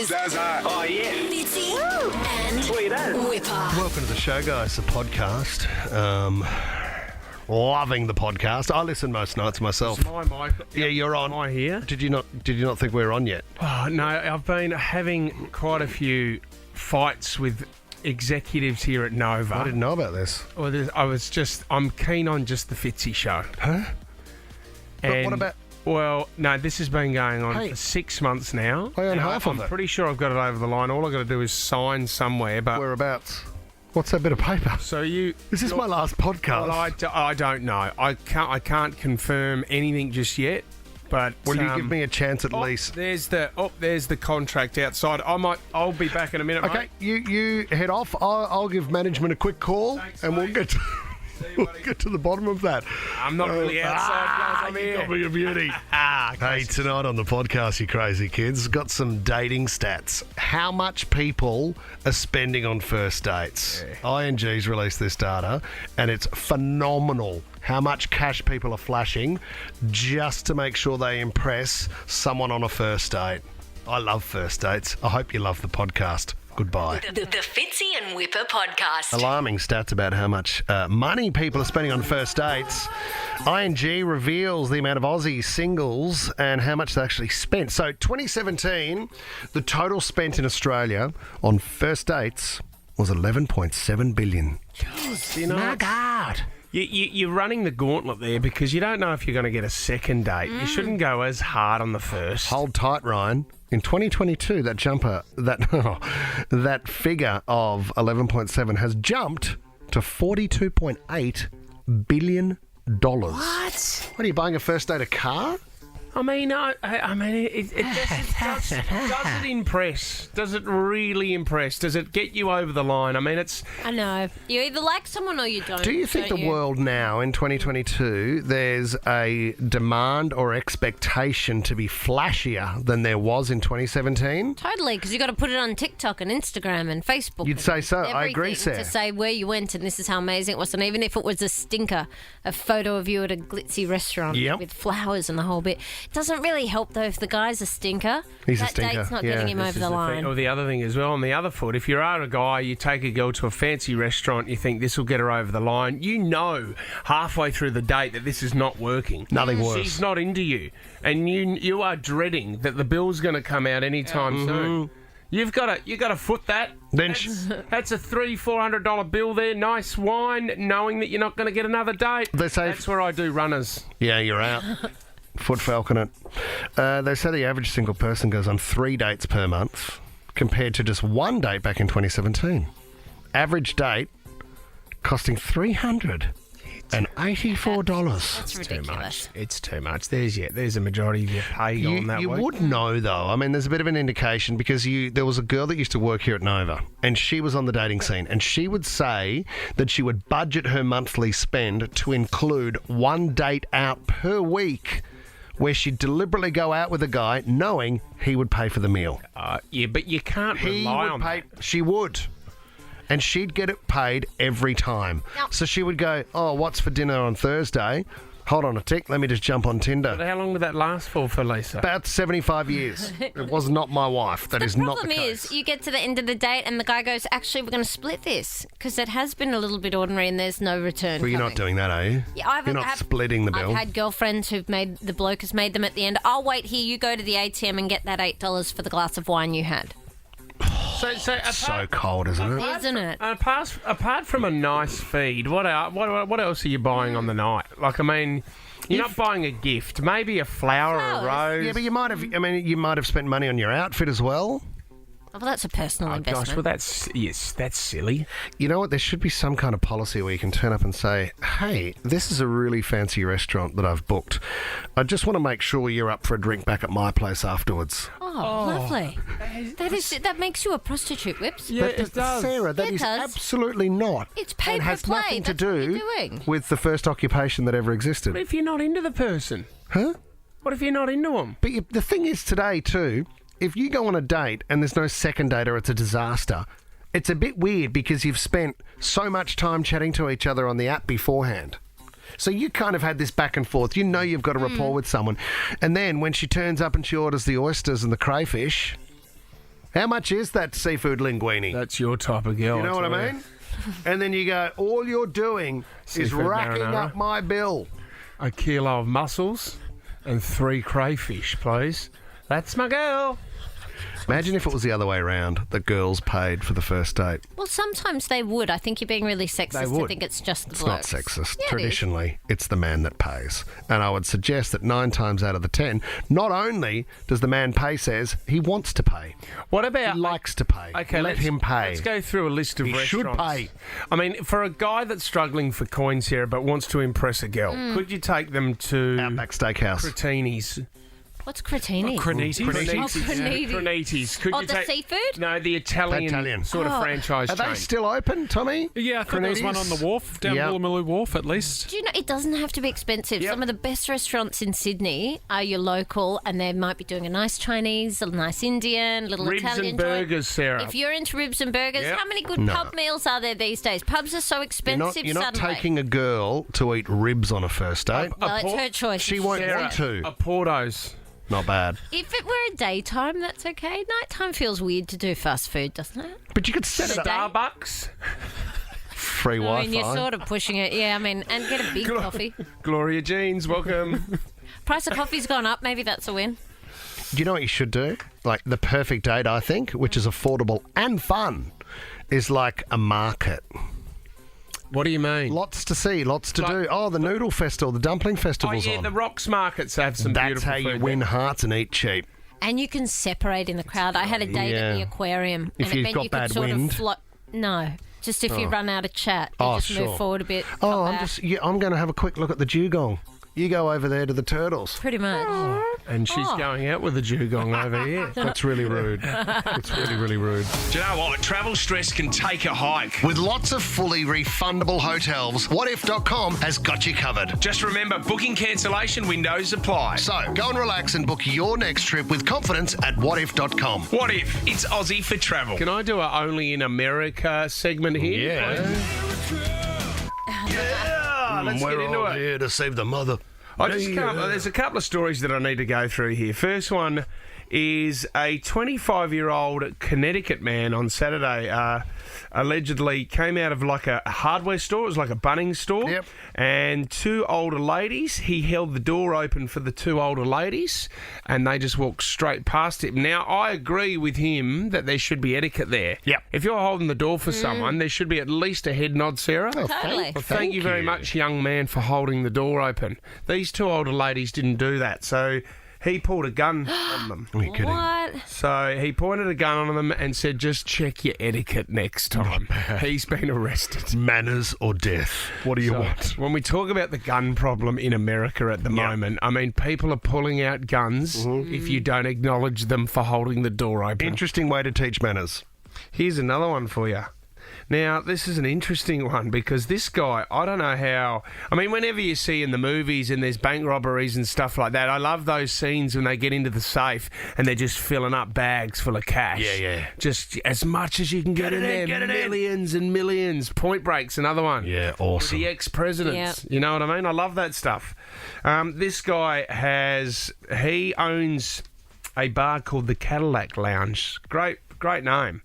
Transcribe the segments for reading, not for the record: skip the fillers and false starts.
showbiz. Oh, yeah. Fitzy and Sweet as. Wippa. Welcome to the show, guys, the podcast. Loving the podcast. I listen most nights myself. My mic. Yeah, you're on. Am I here? Did you not think we were on yet? Oh, no, I've been having quite a few fights with executives here at Nova. I didn't know about this. Well, I'm keen on just the Fitzy show. Huh? But And, what about... Well, no, this has been going on Hey. for 6 months now. I own And half of I'm it. pretty sure I've got it over the line. All I've got to do is sign somewhere. But Whereabouts? What's that bit of paper? so you... Is this my last podcast? Well, I don't know. I can't confirm anything just yet. But Will you give me a chance at least? There's the contract outside. I'll be back in a minute. Okay, mate. you head off. I'll give management a quick call, Thanks, and we'll mate. get to... See you, We'll buddy. get to the bottom of that. I'm not really outside, guys. I'm you here. got me a beauty. Hey, tonight on the podcast, you crazy kids, got some dating stats. How much people are spending on first dates? ING's released this data, and it's phenomenal how much cash people are flashing just to make sure they impress someone on a first date. I love first dates. I hope you love the podcast. Goodbye. The Fitzy and Wippa podcast. Alarming stats about how much money people are spending on first dates. ING reveals the amount of Aussie singles and how much they actually spent. So 2017, the total spent in Australia on first dates was 11.7 billion. You know, My God. you're running the gauntlet there because you don't know if you're going to get a second date. You shouldn't go as hard on the first. Hold tight, Ryan. In 2022, that figure of 11.7 has jumped to $42.8 billion. What? Are you buying a first date a car? I mean, it does it impress? Does it really impress? Does it get you over the line? I mean, it's... I know. You either like someone or you don't. Do you think don't the you? world now, in 2022, there's a demand or expectation to be flashier than there was in 2017? Totally, because you got to put it on TikTok and Instagram and Facebook. You'd say so. I agree, everything Sarah. to say where you went and this is how amazing it was. And even if it was a stinker, a photo of you at a glitzy restaurant Yep. with flowers and the whole bit. It doesn't really help, though, if the guy's a stinker. He's a that stinker, date's not yeah. getting him This over the line. Or the other thing as well, on the other foot, if you're a guy, you take a girl to a fancy restaurant, you think this will get her over the line. You know halfway through the date that this is not working. Nothing worse. She's not into you. And you are dreading that the bill's going to come out anytime soon. You've got to foot that. Then That's a $300-400 bill there. Nice wine, knowing that you're not going to get another date. They say- That's where I do runners. Yeah, you're out. Foot falcon it. They say the average single person goes on 3 dates per month compared to just 1 date back in 2017. Average date costing $384. That's ridiculous. It's too much. There's a majority of your pay on that You week. would know, though. I mean, there's a bit of an indication because there was a girl that used to work here at Nova, and she was on the dating scene, and she would say that she would budget her monthly spend to include 1 date out per week, where she'd deliberately go out with a guy knowing he would pay for the meal. Yeah, but you can't He rely would on pay. that. She would. And she'd get it paid every time. Now- So she would go, oh, what's for dinner on Thursday? Hold on a tick, let me just jump on Tinder. But how long did that last for Lisa? About 75 years. It was not my wife. That is The not the problem case. is, you get to the end of the date and the guy goes, actually, we're going to split this because it has been a little bit ordinary and there's no return. Well, you're not doing that, are you? Yeah, I've You're not had- splitting the bill. I've had girlfriends the bloke has made them at the end. I'll wait here, you go to the ATM and get that $8 for the glass of wine you had. So cold, isn't it? Isn't it? Apart from a nice feed, what else are you buying on the night? Like, I mean, you're not buying a gift. Maybe a flower or a Flowers. rose. Yeah, but you might have. I mean, you might have spent money on your outfit as well. Oh, well, that's a personal Oh, investment. gosh, well, that's silly. You know what? There should be some kind of policy where you can turn up and say, "Hey, this is a really fancy restaurant that I've booked. I just want to make sure you're up for a drink back at my place afterwards." Oh, lovely. That makes you a prostitute, Whips. Yeah, But it does. Sarah, that It is does. absolutely not. It's pay and per has play. nothing to That's what do you're doing. with the first occupation that ever existed. What if you're not into the person? Huh? What if you're not into them? But the thing is today too, if you go on a date and there's no second date or it's a disaster, it's a bit weird because you've spent so much time chatting to each other on the app beforehand. So you kind of had this back and forth. You know you've got a rapport with someone. And then when she turns up and she orders the oysters and the crayfish, How much is that seafood linguine? That's your type of girl. You know what tell I mean? And then you go, all you're doing is Seafood racking marinara. up my bill. A kilo of mussels and 3 crayfish, please. That's my girl. Imagine if it was the other way around, that girls paid for the first date. Well, sometimes they would. I think you're being really sexist to would. think it's just the It's not blokes. sexist. Yeah, it is. Traditionally, it's the man that pays. And I would suggest that 9 times out of the 10, not only does the man pay, says he wants to pay. What about... He likes to pay. Okay, Let him pay. Let's go through a list of He should restaurants. pay. I mean, for a guy that's struggling for coins here but wants to impress a girl, could you take them to Outback Steakhouse. Crotini's? What's cretini? Cronitis? Cronitis. Could Oh, you the take... seafood? No, the Italian sort of franchise Are chain. they still open, Tommy? Yeah, I think there's one on the wharf, down Yep. Woolloomooloo Wharf at least. Do you know, it doesn't have to be expensive. Yep. Some of the best restaurants in Sydney are your local, and they might be doing a nice Chinese, a nice Indian, little Ribs Italian and joint. burgers, Sarah. If you're into ribs and burgers, Yep. how many good pub meals are there these days? Pubs are so You're expensive not suddenly. taking a girl to eat ribs on a first date. Well, it's her choice. She won't Sarah, want to. a Porto's. Not bad. If it were a daytime, that's okay. Nighttime feels weird to do fast food, doesn't it? But you could set it The up. day- Starbucks. Free I Wi-Fi. mean, you're sort of pushing it. Yeah, I mean, and get a big coffee. Gloria Jeans, welcome. Price of coffee's gone up. Maybe that's a win. Do you know what you should do? Like the perfect date, I think, which is affordable and fun, is like a market. What do you mean? Lots to see, lots to Like- do. Oh, the noodle festival, the dumpling Oh, festival's yeah, on. the Rocks markets have some That's beautiful how you food win there. hearts and eat cheap. And you can separate in the crowd. I had a date at the Yeah. aquarium, If and it you've meant got you bad could sort wind. of float. No, just if you run out of chat, you Oh, just sure. move forward a bit. Oh, come back. I'm going to have a quick look at the dugong. You go over there to the turtles. Pretty much. And she's going out with a dugong over here. That's really rude. It's really, really rude. Do you know what? Travel stress can take a hike. With lots of fully refundable hotels, whatif.com has got you covered. Just remember, booking cancellation windows apply. So go and relax and book your next trip with confidence at whatif.com. What if it's Aussie for travel? Can I do a Only in America segment here? Yeah, let's get into it. here to save the mother. There's a couple of stories that I need to go through here. First one is a 25-year-old Connecticut man on Saturday allegedly came out of like a hardware store. It was like a Bunnings store. Yep. And 2 older ladies, he held the door open for the 2 older ladies and they just walked straight past him. Now, I agree with him that there should be etiquette there. Yep. If you're holding the door for someone, there should be at least a head nod, Sarah. Totally. Well, thank you very much, young man, for holding the door open. These 2 older ladies didn't do that, so he pulled a gun on them. Are you kidding? What? So he pointed a gun on them and said, just check your etiquette next time. He's been arrested. Manners or death? What do you want? When we talk about the gun problem in America at the moment, I mean, people are pulling out guns if you don't acknowledge them for holding the door open. Interesting way to teach manners. Here's another one for you. Now, this is an interesting one because this guy, I don't know how... I mean, whenever you see in the movies and there's bank robberies and stuff like that, I love those scenes when they get into the safe and they're just filling up bags full of cash. Yeah. Just as much as you can get in there. Millions and millions. Point Break's another one. Yeah, With awesome. the ex-presidents. You know what I mean? I love that stuff. This guy he owns a bar called the Cadillac Lounge. Great name.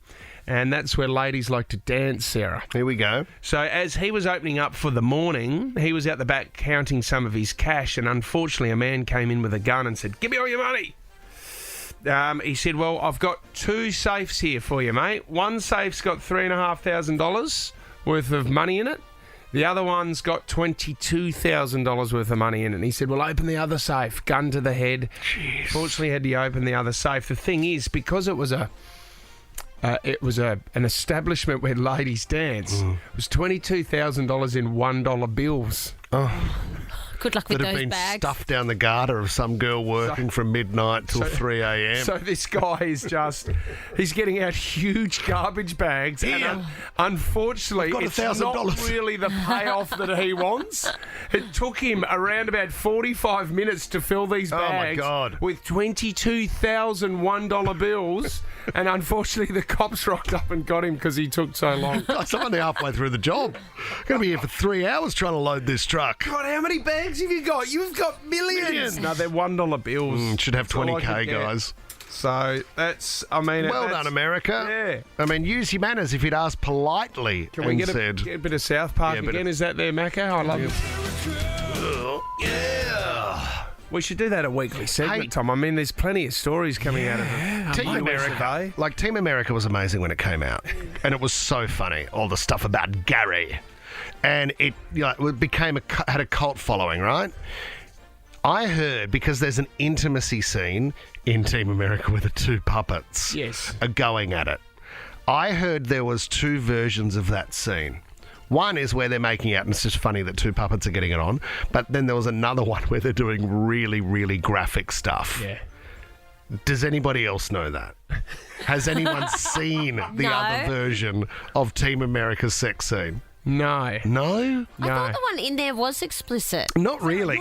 And that's where ladies like to dance, Sarah. Here we go. So as he was opening up for the morning, he was out the back counting some of his cash, and unfortunately a man came in with a gun and said, "Give me all your money." He said, "Well, I've got 2 safes here for you, mate. One safe's got $3,500 worth of money in it. The other one's got $22,000 worth of money in it." And he said, "Well, open the other safe." Gun to the head. Jeez. Fortunately, had to open the other safe. The thing is, because it was an establishment where ladies dance. It was $22,000 in $1 bills. Good luck with That have those been bags. stuffed down the garter of some girl working from midnight till 3 a.m. So this guy is he's getting out huge garbage bags. And unfortunately, I've got it's $1,000. not really the payoff that he wants. It took him around about 45 minutes to fill these Oh, my bags God. with 22,000 $1 bills. And unfortunately, the cops rocked up and got him because he took so long. Guys, I'm only halfway through the job. Going to be here for 3 hours trying to load this truck. God, how many bags have you got? You've got millions. No, they're $1 bills. Should have That's all I 20K, could get. guys. So that's, I mean... Well that's- done, America. Yeah. I mean, use your manners if you'd asked politely Can we and get said... a bit of South Park Yeah, a bit again? of- Is that their Macca? I love it. Yeah. We should do that a weekly segment, Hey. Tom. I mean, there's plenty of stories coming out of it. Team America. Like, Team America was amazing when it came out. And it was so funny. All the stuff about Gary. And it, it became had a cult following, right? I heard, because there's an intimacy scene in Team America where the two puppets are going at it. I heard there was two versions of that scene. One is where they're making out, and it's just funny that two puppets are getting it on. But then there was another one where they're doing really, really graphic stuff. Yeah. Does anybody else know that? Has anyone seen the No. other version of Team America's sex scene? No. No? I thought the one in there was explicit. Not really.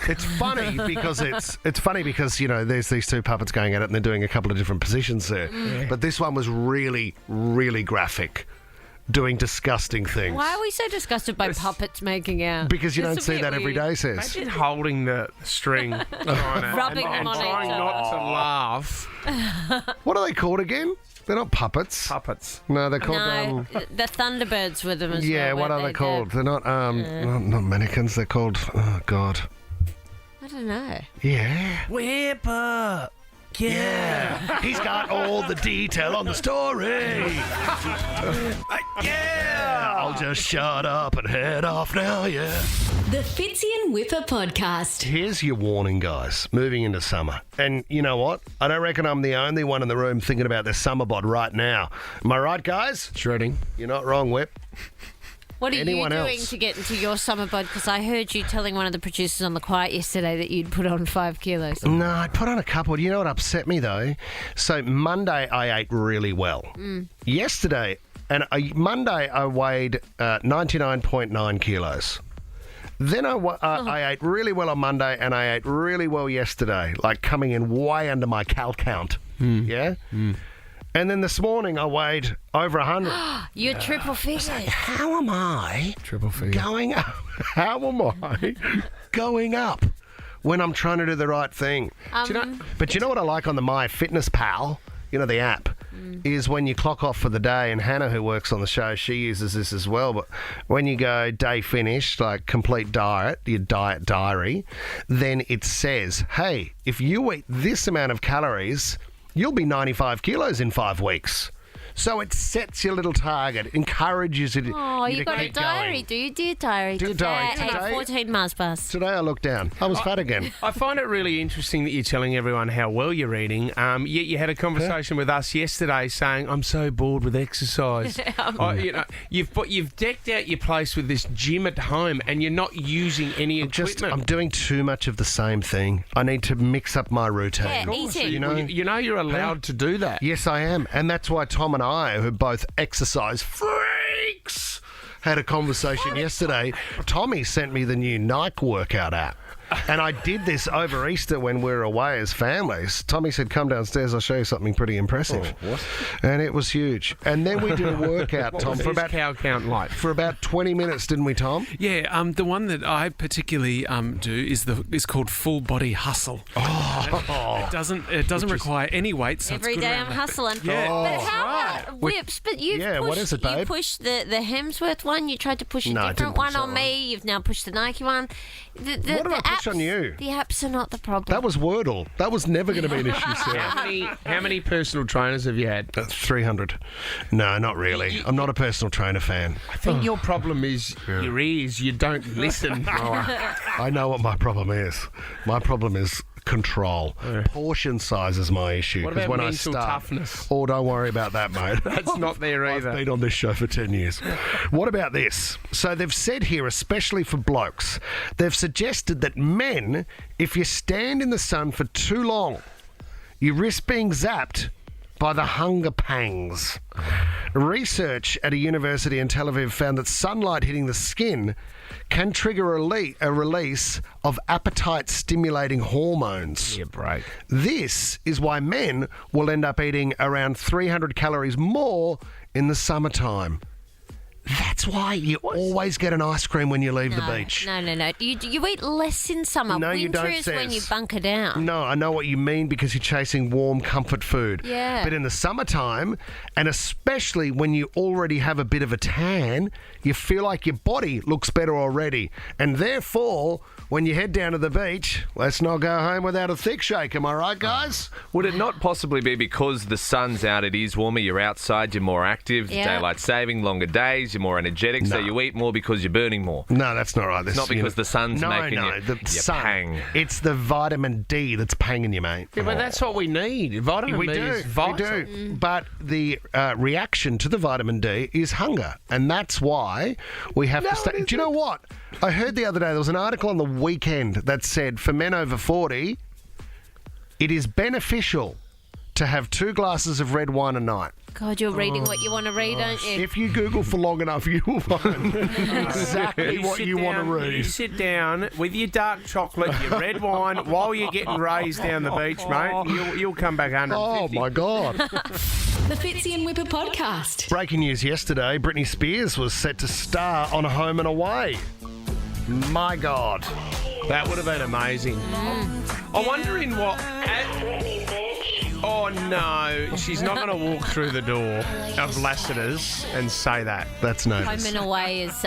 It's funny because it's funny because there's these two puppets going at it and they're doing a couple of different positions there. But this one was really, really graphic, doing disgusting things. Why are we so disgusted by puppets making out? Because you It's don't a see bit that every weird. day, says. Imagine holding the string, Rubbing and them on trying each not to laugh. What are they called again? They're not puppets. Puppets. No, they're called. No, the Thunderbirds with them as well. Yeah, what weren't are they they? called? They're not not mannequins. They're called. Oh God. I don't know. Yeah. Wippa. Yeah. He's got all the detail on the story. Yeah. I'll just shut up and head off now, yeah. The Fitzy and Wippa podcast. Here's your warning, guys, moving into summer. And you know what? I don't reckon I'm the only one in the room thinking about their summer bod right now. Am I right, guys? Shredding. You're not wrong, Whip. What are Anyone you doing else? to get into your summer bod? Because I heard you telling one of the producers on The Quiet yesterday that you'd put on 5 kilos. No, I put on a couple. You know what upset me, though? So Monday, I ate really well. Yesterday, Monday, I weighed 99.9 kilos. Then I ate really well on Monday, and I ate really well yesterday, like coming in way under my cal count. Yeah? And then this morning, I weighed over 100. You're triple figures. How am I Triple figure. going up? How am I going up when I'm trying to do the right thing? But you know what I like on the MyFitnessPal, the app, is when you clock off for the day, and Hannah, who works on the show, she uses this as well, but when you go day finished, like complete diet, your diet diary, then it says, hey, if you eat this amount of calories, you'll be 95 kilos in 5 weeks. So it sets your little target, encourages you to, Oh, you to you got a keep diary, going. do you? Dear diary. Dear Today diary, I ate today- 14 Mars bars. Today I looked down. I was fat again. I find it really interesting that you're telling everyone how well you're eating. Yet you had a conversation with us yesterday saying, "I'm so bored with exercise." You've decked out your place with this gym at home, and you're not using any equipment. I'm doing too much of the same thing. I need to mix up my routine. Yeah, eating. You know? You're allowed to do that. Yes, I am. And that's why Tom and I, who are both exercise freaks, had a conversation yesterday. Tommy sent me the new Nike workout app. And I did this over Easter when we were away as families. Tommy said, come downstairs, I'll show you something pretty impressive. What? And it was huge. And then we did a workout, What Tom, was for his about cow count like? for about 20 minutes, didn't we, Tom? Yeah, the one that I particularly do is called full body hustle. It doesn't require any weight, so Every it's good day around I'm the- hustling. Yeah. But how Right. about Whips? But you've Yeah, pushed, what is it, you babe? pushed the Hemsworth one. You tried to push a No, I different didn't push one that on one. me. You've now pushed the Nike one. What did I push on you? The apps are not the problem. That was Wordle. That was never going to be an issue, Sarah. How many personal trainers have you had? 300. No, not really. I'm not a personal trainer fan. I think your problem is your ears. You don't listen. I know what my problem is. My problem is control. Portion size is my issue. What 'cause about when mental I start, toughness? Oh, don't worry about that, mate. That's not there I've either. been on this show for 10 years. What about this? So they've said here, especially for blokes, they've suggested that men, if you stand in the sun for too long, you risk being zapped by the hunger pangs. Research at a university in Tel Aviv found that sunlight hitting the skin can trigger a release of appetite-stimulating hormones. Yeah, break. This is why men will end up eating around 300 calories more in the summertime. That's why you always get an ice cream when you leave the beach. No. You eat less in summer. No, you Winter don't, is when you Sis. bunker down. No, I know what you mean because you're chasing warm comfort food. Yeah. But in the summertime, and especially when you already have a bit of a tan, you feel like your body looks better already. And therefore, when you head down to the beach, let's not go home without a thick shake. Am I right, guys? Would it not possibly be because the sun's out, it is warmer, you're outside, you're more active, Yeah. daylight saving, longer days, you're more energetic, so No. you eat more because you're burning more? No, that's not right. It's not because the sun's making the you sun. pang. It's the vitamin D that's panging you, mate. Yeah, but that's what we need. Vitamin D is vital. We do. But the reaction to the vitamin D is hunger. And that's why we have to stay. Do you know what? I heard the other day, there was an article on the weekend that said for men over 40, it is beneficial to have 2 glasses of red wine a night. God, you're reading what you want to read, aren't you? If you Google for long enough, you will find exactly what sit you want to down- You read. sit down with your dark chocolate, your red wine, while you're getting raised down the beach, mate. You'll come back 150. Oh, my God. The Fitzy and Wippa podcast. Breaking news yesterday, Britney Spears was set to star on Home and Away. My God. That would have been amazing. I'm wondering what... Oh, no. She's not going to walk through the door of Lassiter's and say that. That's Home notice. and Away is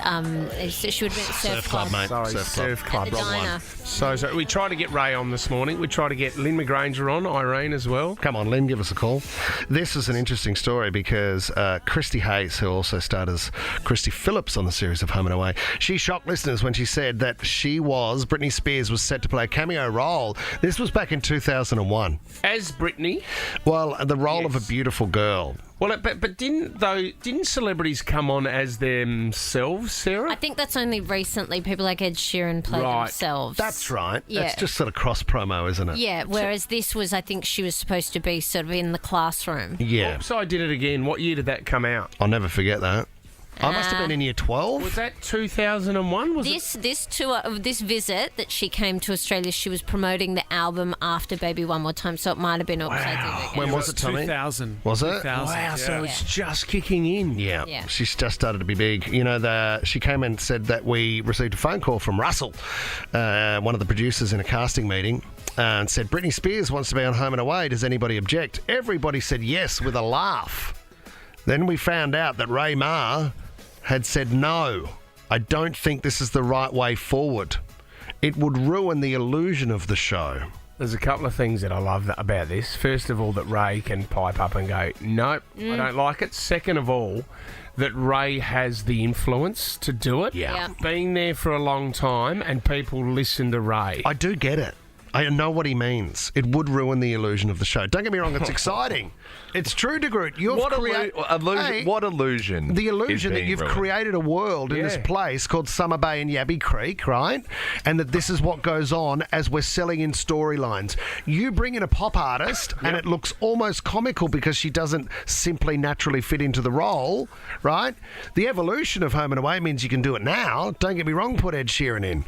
it should be Surf Club. mate. Sorry, Surf Club. At the diner. So we tried to get Ray on this morning. We tried to get Lynn McGranger on, Irene as well. Come on, Lynn, give us a call. This is an interesting story because Christy Hayes, who also starred as Christy Phillips on the series of Home and Away, she shocked listeners when she said that Britney Spears was set to play a cameo role. This was back in 2001. As Britney. Well, the role of a beautiful girl. Well, but didn't celebrities come on as themselves, Sarah? I think that's only recently people like Ed Sheeran play Right. themselves. That's right. Yeah. That's just sort of cross promo, isn't it? Yeah, whereas this was, I think she was supposed to be sort of in the classroom. Yeah. So I did it again. What year did that come out? I'll never forget that. I must have been in year 12. Was that 2001? Was it? This tour, this visit that she came to Australia, she was promoting the album after Baby One More Time, so it might have been Upside Down. When was it, Tommy? 2000. Was it? 2000, Wow, so yeah. it's just kicking in. Yeah. Yeah. She's just started to be big. You know, she came and said that we received a phone call from Russell, one of the producers in a casting meeting, and said, Britney Spears wants to be on Home and Away. Does anybody object? Everybody said yes with a laugh. Then we found out that Ray Ma had said, no, I don't think this is the right way forward. It would ruin the illusion of the show. There's a couple of things that I love about this. First of all, that Ray can pipe up and go, nope, I don't like it. Second of all, that Ray has the influence to do it. Yeah. Yeah. Been there for a long time and people listen to Ray. I do get it. I know what he means. It would ruin the illusion of the show. Don't get me wrong, it's exciting. It's true, De Groot. What illusion? What illusion? The is illusion that being you've ruined? created a world in this Yeah. place called Summer Bay and Yabby Creek, right? And that this is what goes on as we're selling in storylines. You bring in a pop artist and it looks almost comical because she doesn't simply naturally fit into the role, right? The evolution of Home and Away means you can do it now. Don't get me wrong, put Ed Sheeran in.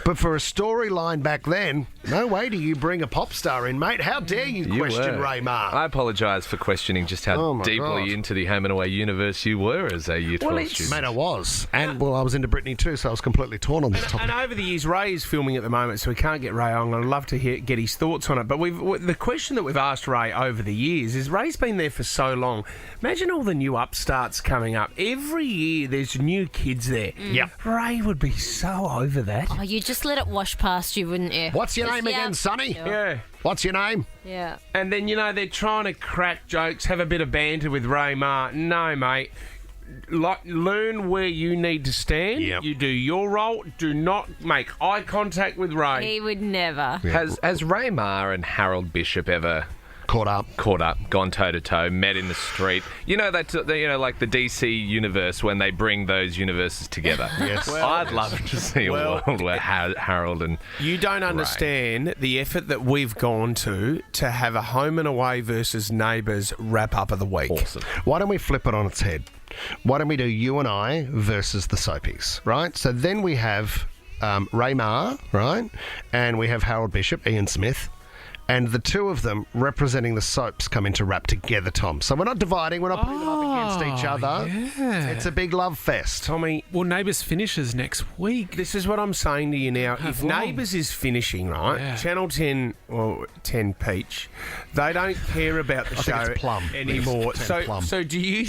But for a storyline back then, no way do you bring a pop star in, mate. How dare you question were. Ray Ma? I apologise for questioning just how Oh my deeply God. into the Home and Away universe you were as a year 12 student. Mate, I was. And, well, I was into Britney too, so I was completely torn on this topic. And over the years, Ray is filming at the moment, so we can't get Ray on. I'd love to get his thoughts on it. But the question that we've asked Ray over the years is, Ray's been there for so long. Imagine all the new upstarts coming up. Every year, there's new kids there. Yep. Ray would be so over that. Oh, you just let it wash past you, wouldn't you? What's your name again, Sonny? Yeah. What's your name? Yeah. And then, they're trying to crack jokes, have a bit of banter with Ray Ma. No, mate. Learn where you need to stand. Yep. You do your role. Do not make eye contact with Ray. He would never. Has Ray Ma and Harold Bishop ever Caught up. gone toe to toe, met in the street? You know that like the DC universe when they bring those universes together. Yes. I'd love to see a world where Harold and You don't understand the effort that we've gone to have a Home and Away versus Neighbours wrap up of the week. awesome. Why don't we flip it on its head? Why don't we do you and I versus the Soapies, right? So then we have Ray Ma, right? And we have Harold Bishop, Ian Smith. and the two of them representing the soaps come into rap together, Tom. So we're not dividing, we're not putting them up against each other. Yeah. It's a big love fest. Tommy, Well, Neighbours finishes next week. this is what I'm saying to you now. If long? Neighbours is finishing, right, Yeah. Channel 10 or 10 Peach, they don't care about the I show think it's Plum. anymore. It's 10 Plum. So do you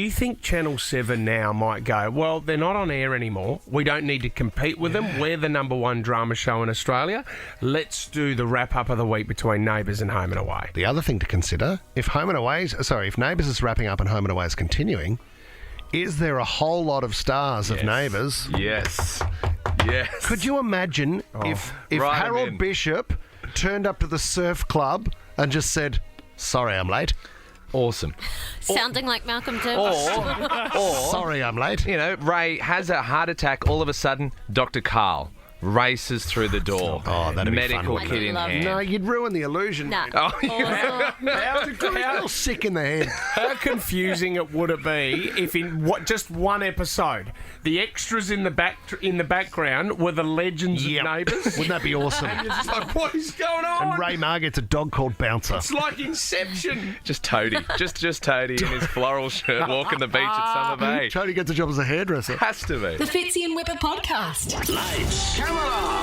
think Channel 7 now might go, well, they're not on air anymore. We don't need to compete with them. We're the number one drama show in Australia. Let's do the wrap-up of the week between Neighbours and Home and Away. The other thing to consider, if Neighbours is wrapping up and Home and Away is continuing, is there a whole lot of stars of Neighbours? Yes. Yes. Could you imagine if Write 'em Harold in. Bishop turned up to the surf club and just said, "Sorry, I'm late." Awesome. Sounding like Malcolm Turnbull. Or, Sorry, I'm late. you know, Ray has a heart attack. All of a sudden, Dr. Carl races through the door. Oh, that'd be fun, Medical wouldn't kit it? in Love hand. No, you'd ruin the illusion. Nah. Oh, How sick in the head. How confusing it would it be if in just one episode, the extras in the background were the legends Yep. of Neighbours? Wouldn't that be awesome? You're just like, what is going on? And Ray Mar gets a dog called Bouncer. It's like Inception. Just Toady. Just Toady in his floral shirt walking the beach at Summer Bay. Tony gets a job as a hairdresser. Has to be. The Fitzy and Wippa podcast. Lights, camera,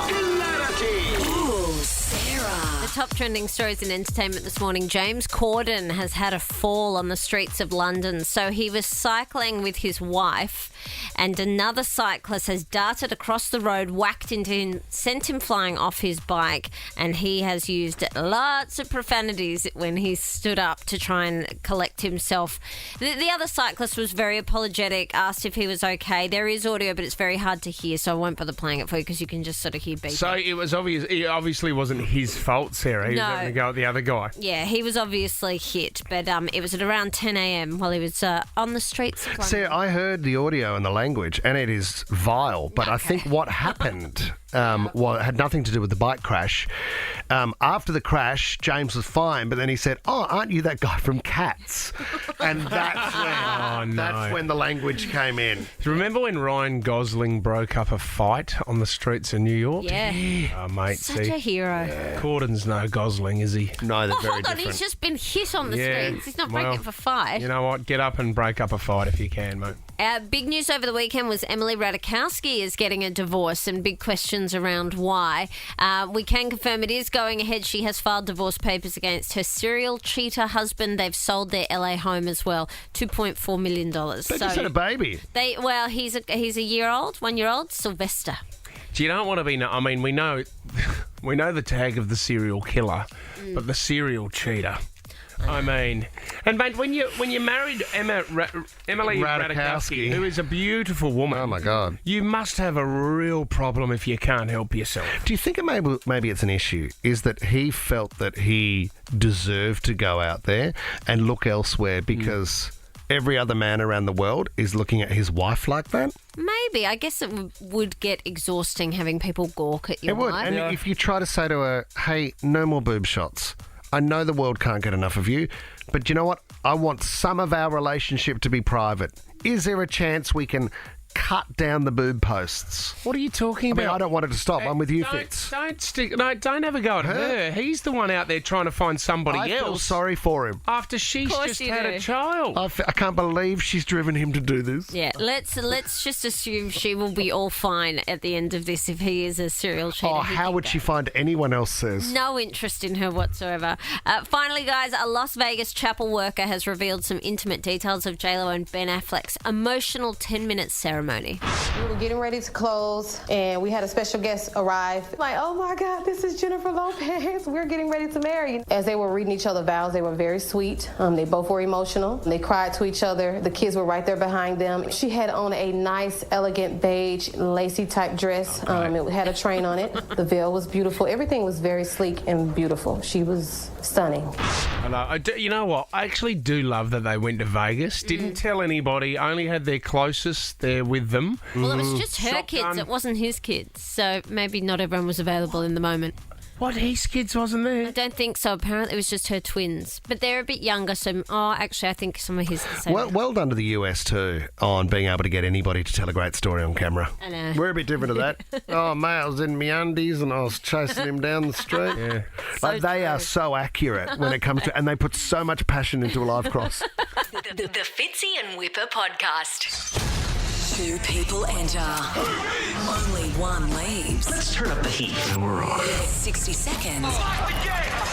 hilarity. Ooh, Sarah. The top trending stories in entertainment this morning. James Corden has had a fall on the streets of London. So he was cycling with his wife and another cyclist has darted across the road, whacked into him, sent him flying off his bike, and he has used lots of profanities when he stood up to try and collect himself. The other cyclist was very apologetic, asked if he was okay. There is audio, but it's very hard to hear, so I won't bother playing it for you because you can just sort of hear beeping. So it was obvious. It obviously wasn't his fault, Sarah. He was No. having to go at the other guy. Yeah, he was obviously hit, but it was at around 10 a.m. while he was on the streets of London. Sarah, I heard the audio and the language, and it is vile. But I think what happened had nothing to do with the bike crash. After the crash, James was fine, but then he said, "Oh, aren't you that guy from Cats?" And that's when the language came in. Do you remember when Ryan Gosling broke up a fight on the streets of New York? Yeah. Oh, mate, Such a hero. Corden's no Gosling, is he? No, they're Oh, very hold on, different. he's just been hit on the Yeah, streets. He's not well, breaking up a fight. You know what? Get up and break up a fight if you can, mate. Big news over the weekend was Emily Ratajkowski is getting a divorce and big questions around why. We can confirm it is going ahead. She has filed divorce papers against her serial cheater husband. They've sold their LA home as well, $2.4 million. They just had a baby. He's a year old, 1 year old, Sylvester. Do you don't want to be? I mean, we know the tag of the serial killer, but the serial cheater. I mean, and mate, when you married Emily Ratajkowski, who is a beautiful woman, Oh my God! you must have a real problem if you can't help yourself. Do you think maybe it's an issue? Is that he felt that he deserved to go out there and look elsewhere because every other man around the world is looking at his wife like that? Maybe. I guess it would get exhausting having people gawk at your It would. wife. And if you try to say to her, "Hey, no more boob shots. I know the world can't get enough of you, but you know what? I want some of our relationship to be private. Is there a chance we can cut down the boob posts?" What are you talking I mean, about? I don't want it to stop. I'm with you, Fitz. Don't have a go at her. He's the one out there trying to find somebody I feel else sorry for him. after she's Of course just you had do. a child. I can't believe she's driven him to do this. Yeah, let's just assume she will be all fine at the end of this if he is a serial cheater. Oh, Who how did would that? she find anyone else, says? No interest in her whatsoever. Finally, guys, a Las Vegas chapel worker has revealed some intimate details of J-Lo and Ben Affleck's emotional 10-minute ceremony. We were getting ready to close, and we had a special guest arrive. Like, oh my God, this is Jennifer Lopez. We're getting ready to marry. As they were reading each other vows, they were very sweet. They both were emotional. They cried to each other. The kids were right there behind them. She had on a nice, elegant beige, lacy type dress. It had a train on it. The veil was beautiful. Everything was very sleek and beautiful. She was stunning. You know what? I actually do love that they went to Vegas. Didn't tell anybody. Only had their closest there with them. Well, it was just her Shotgun. kids. It wasn't his kids. So maybe not everyone was available in the moment. What, his kids wasn't there? I don't think so. Apparently, it was just her twins. But they're a bit younger, so... Oh, actually, I think some of his... are the same. Well done to the US too on being able to get anybody to tell a great story on camera. I know. We're a bit different to that. Oh, mate, I was in my undies and I was chasing him down the street. Yeah. Like, they are so accurate when it comes to... And they put so much passion into a live cross. The Fitzy and Wippa podcast. 2 people enter. Only one leaves. Let's turn up the heat and we're on. 60 seconds.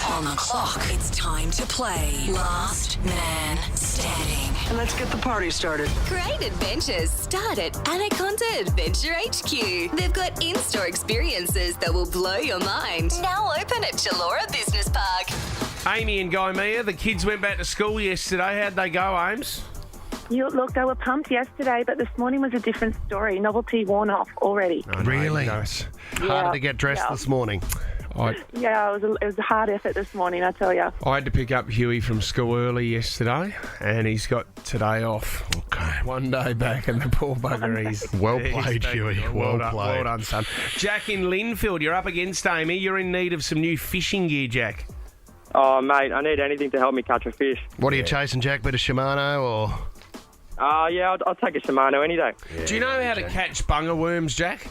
On the clock. It's time to play. Last man standing. And let's get the party started. Great adventures start at Anaconda Adventure HQ. They've got in-store experiences that will blow your mind. Now open at Chilora Business Park. Amy and Guy Mia, the kids went back to school yesterday. How'd they go, Ames? Look, they were pumped yesterday, but this morning was a different story. Novelty worn off already. Oh, Really? No, Harder to get dressed this morning. Yeah, it was a hard effort this morning, I tell you. I had to pick up Huey from school early yesterday, and he's got today off. Okay. One day back, and the poor bugger, he's... Well played, Huey. Well done, played. Well done, son. Jack in Linfield, you're up against Amy. You're in need of some new fishing gear, Jack. Oh, mate, I need anything to help me catch a fish. What are you chasing, Jack? Bit of Shimano or... Yeah, I'll take a Shimano any day. Do you know how to catch bunger worms, Jack?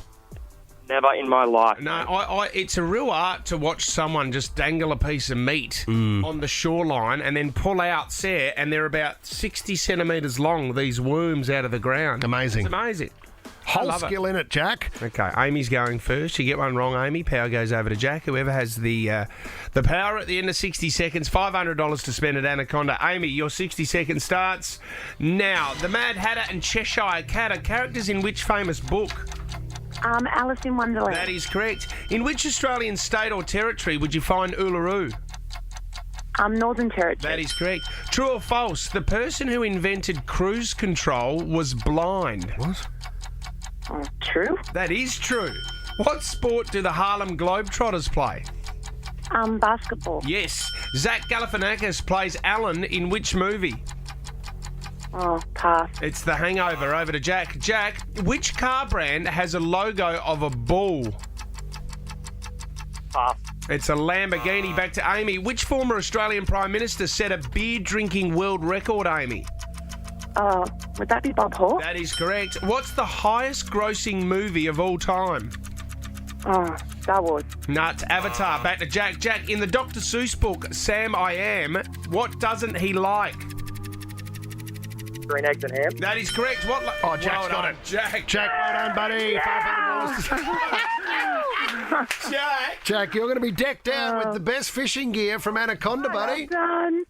Never in my life. No, it's a real art to watch someone just dangle a piece of meat on the shoreline and then pull out, and they're about 60 centimetres long, these worms out of the ground. Amazing. It's amazing. Whole skill in it, Jack. Okay, Amy's going first. You get one wrong, Amy. Power goes over to Jack. Whoever has the power at the end of 60 seconds, $500 to spend at Anaconda. Amy, your 60 seconds starts now. The Mad Hatter and Cheshire Cat are characters in which famous book? Alice in Wonderland. That is correct. In which Australian state or territory would you find Uluru? Northern Territory. That is correct. True or false? The person who invented cruise control was blind. What? True. That is true. What sport do the Harlem Globetrotters play? Basketball. Yes. Zach Galifianakis plays Alan in which movie? Oh, pass. It's The Hangover. Over to Jack. Jack, which car brand has a logo of a bull? Pass. It's a Lamborghini. Back to Amy. Which former Australian Prime Minister set a beer-drinking world record, Amy? Would that be Bob Hawke? That is correct. What's the highest-grossing movie of all time? Star Wars. No, it's Avatar. Back to Jack. Jack, in the Dr. Seuss book, Sam I Am, what doesn't he like? Green eggs and ham. That is correct. What? Jack's got it. Jack, well done, buddy. $500. Jack, you're going to be decked out with the best fishing gear from Anaconda, buddy. Done.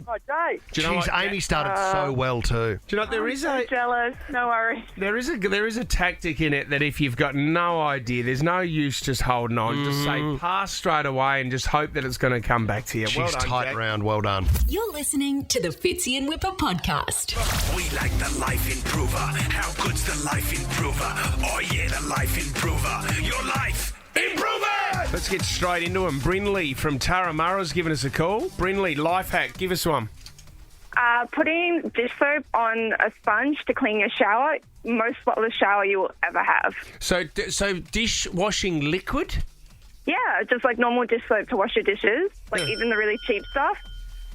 My day. Jeez, Amy started so well too. Do you know what, there is a... Jealous. No worries. There is a tactic in it that if you've got no idea, there's no use just holding on. Just say pass straight away and just hope that it's going to come back to you. She's Well done, tight Jack. round. Well done. You're listening to the Fitzy and Wippa podcast. We like the Life Improver. How good's the Life Improver? Oh yeah, the Life Improver. Your life improver! Let's get straight into them. Brinley from Turramurra's given us a call. Brinley, life hack. Give us one. Putting dish soap on a sponge to clean your shower. Most spotless shower you will ever have. So dishwashing liquid? Yeah, just like normal dish soap to wash your dishes. Like even the really cheap stuff.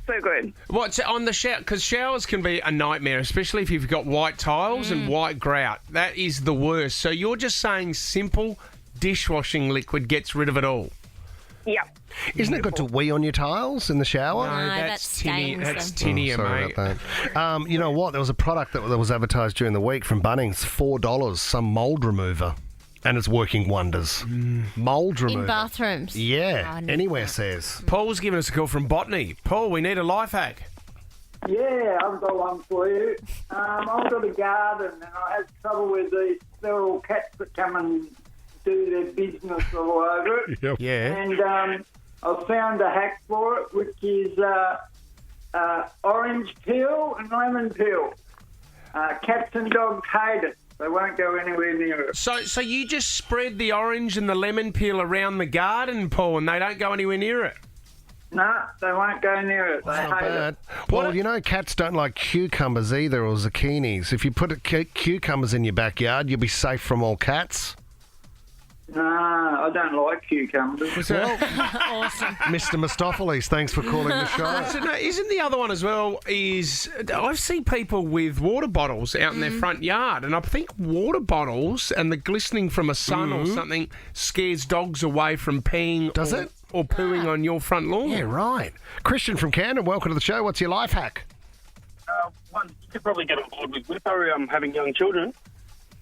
So good. What's on the shower? Because showers can be a nightmare, especially if you've got white tiles and white grout. That is the worst. So you're just saying simple dishwashing liquid gets rid of it all? Yep. Isn't it good to wee on your tiles in the shower? No, that's tinny. That's tinnier, sorry mate. about that. You know what? There was a product that was advertised during the week from Bunnings, $4, some mould remover. And it's working wonders. Mould remover. In bathrooms? Yeah, anywhere says. Paul's giving us a call from Botany. Paul, we need a life hack. Yeah, I've got one for you. I've got a garden and I had trouble with these feral cats that come and do their business all over it. Yep. Yeah. And I found a hack for it, which is orange peel and lemon peel. Cats and dogs hate it. They won't go anywhere near it. So you just spread the orange and the lemon peel around the garden, Paul, and they don't go anywhere near it? No, they won't go near it. They Not hate bad. it. Well, you know, cats don't like cucumbers either or zucchinis. If you put cucumbers in your backyard, you'll be safe from all cats. No, I don't like cucumbers. Awesome. Mr. Mistopheles, thanks for calling the show. So, no, isn't the other one as well is I've seen people with water bottles out in their front yard, and I think water bottles and the glistening from a sun or something scares dogs away from peeing Does it? Or pooing on your front lawn. Yeah, right. Christian from Camden, welcome to the show. What's your life hack? One, you could probably get on board with Wippa, having young children.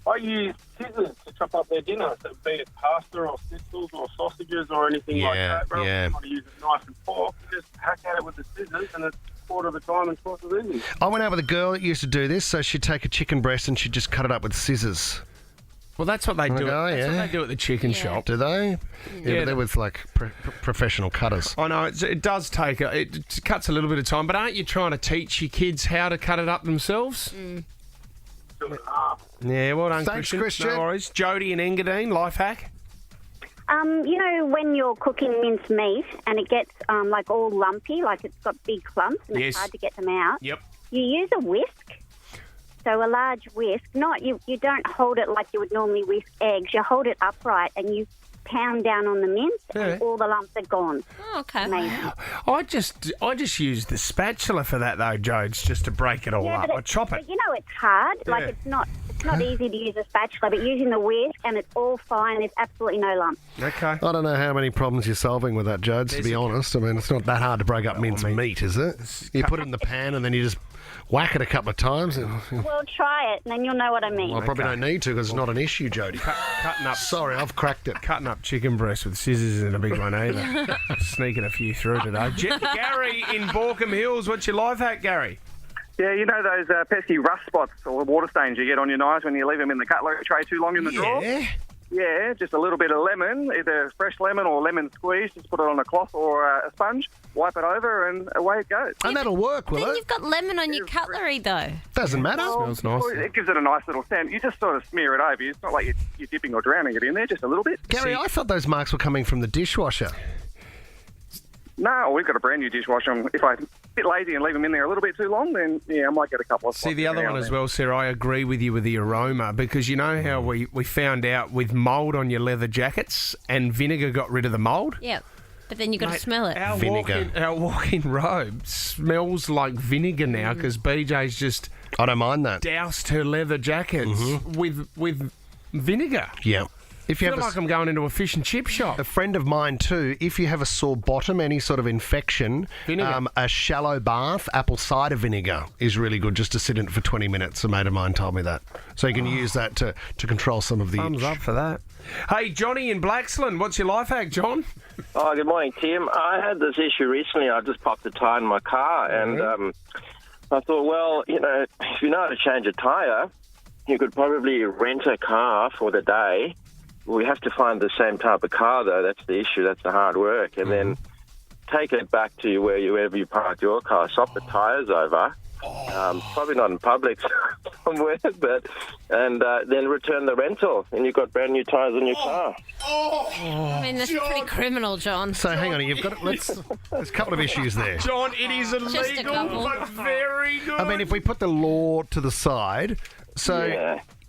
I use scissors to chop up their dinner, so be it pasta or schnitzel or sausages or anything like that. Rather than trying to use a knife and fork, you just hack at it with the scissors and it's a quarter of the time and twice as easy. I went out with a girl that used to do this, so she'd take a chicken breast and she'd just cut it up with scissors. Well, that's what they do. That's what they do at the chicken shop. Do they? Yeah, but they're with like professional cutters. I know it does take it cuts a little bit of time, but aren't you trying to teach your kids how to cut it up themselves? Yeah, well done, Thanks, Christian. No worries. Jody and Engadine, life hack. You know, when you're cooking minced meat and it gets like all lumpy, like it's got big clumps and it's hard to get them out. Yep. You use a whisk. So a large whisk, you don't hold it like you would normally whisk eggs. You hold it upright and you pound down on the mince and all the lumps are gone. Oh, okay. Amazing. I just use the spatula for that though, Jodes, just to break it all up. I chop it. But you know it's hard. Like it's not easy to use a spatula, but using the whisk and it's all fine. There's absolutely no lumps. Okay. I don't know how many problems you're solving with that, Jodes, to be honest. I mean, it's not that hard to break up minced meat, is it? You put it in the pan and then you just whack it a couple of times. Well, try it and then you'll know what I mean. Well, I probably don't need to because it's not an issue, Jody. Cutting up. Sorry, I've cracked it. Cutting up chicken breast with scissors isn't a big one either. Sneaking a few through today. Gary in Borkham Hills, what's your life hack, Gary? Yeah, you know those pesky rust spots or water stains you get on your knives when you leave them in the cutlery tray too long in the drawer? Yeah, just a little bit of lemon, either fresh lemon or lemon squeeze. Just put it on a cloth or a sponge, wipe it over, and away it goes. And that'll work, will Then it? you've got lemon on your cutlery, though. Doesn't matter. Smells nice. Well, it gives it a nice little scent. You just sort of smear it over. It's not like you're dipping or drowning it in there, just a little bit. Gary, I thought those marks were coming from the dishwasher. No, we've got a brand new dishwasher. If I'm a bit lazy and leave them in there a little bit too long, then, I might get a couple of spots. See, the other one as well, Sarah, I agree with you with the aroma because you know how we found out with mould on your leather jackets and vinegar got rid of the mould? Yeah. But then you've got to smell it. Our walk-in robe smells like vinegar now because BJ's just... I don't mind that. Doused her leather jackets with vinegar. Yeah. If you I feel like I'm going into a fish and chip shop. A friend of mine too, if you have a sore bottom, any sort of infection, a shallow bath, apple cider vinegar is really good just to sit in it for 20 minutes. A mate of mine told me that. So you can use that to control some of the Thumbs itch. up for that. Hey, Johnny in Blaxland, what's your life hack, John? Oh, good morning, Tim. I had this issue recently. I just popped a tyre in my car and I thought, well, if you know how to change a tyre, you could probably rent a car for the day. We have to find the same type of car, though. That's the issue. That's the hard work. And then take it back to wherever you parked your car, swap the tyres over. Probably not in public somewhere, and then return the rental, and you've got brand new tyres on your car. I mean, that's pretty criminal, John. So hang on, you've got there's a couple of issues there. John, it is illegal, but very good. I mean, if we put the law to the side,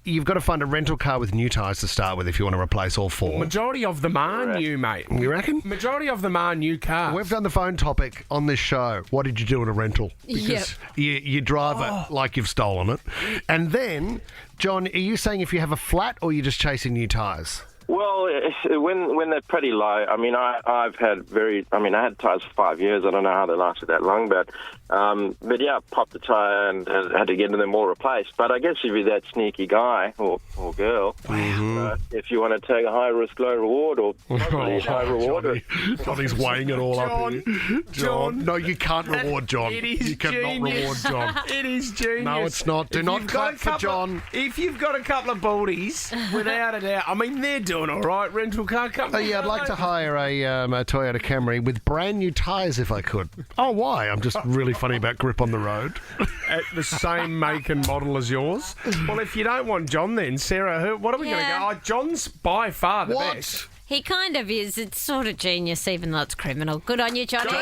you've got to find a rental car with new tyres to start with if you want to replace all four. Majority of them are new, mate. You reckon? Majority of them are new cars. We've done the phone topic on this show. What did you do in a rental? Because you drive it like you've stolen it. And then, John, are you saying if you have a flat or are you just chasing new tyres? Well, when they're pretty low, I mean, I had tyres for 5 years. I don't know how they lasted that long, but yeah, popped the tyre and had to get them all replaced. But I guess if you're that sneaky guy or girl, if you want to take a high risk, low reward, or probably high reward, Johnny's weighing it all up here. John, no, you can't reward John. It is you cannot genius. reward John. It is genius. No, it's not. Do not clap for John. If you've got a couple of baldies, without a doubt, I mean, they're doing all right, rental car company. I'd like to hire a Toyota Camry with brand new tyres if I could. Oh, why? I'm just really funny about grip on the road. At the same make and model as yours. Well, if you don't want John then, Sarah, what are we going to go? Oh, John's by far the best. He kind of is. It's sort of genius, even though it's criminal. Good on you, Johnny.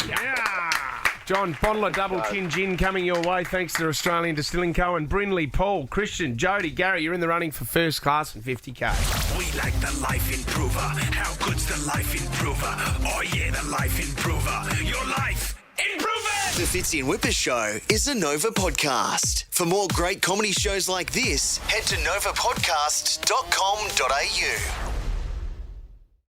Yeah. John, bottle of double tin gin coming your way thanks to Australian Distilling Co. and Brindley, Paul, Christian, Jody, Gary, you're in the running for first class and 50K. We like the Life Improver. How good's the Life Improver? Oh yeah, the Life Improver. Your life improver. The Fitzy and Wippa Show is a Nova podcast. For more great comedy shows like this, head to novapodcast.com.au.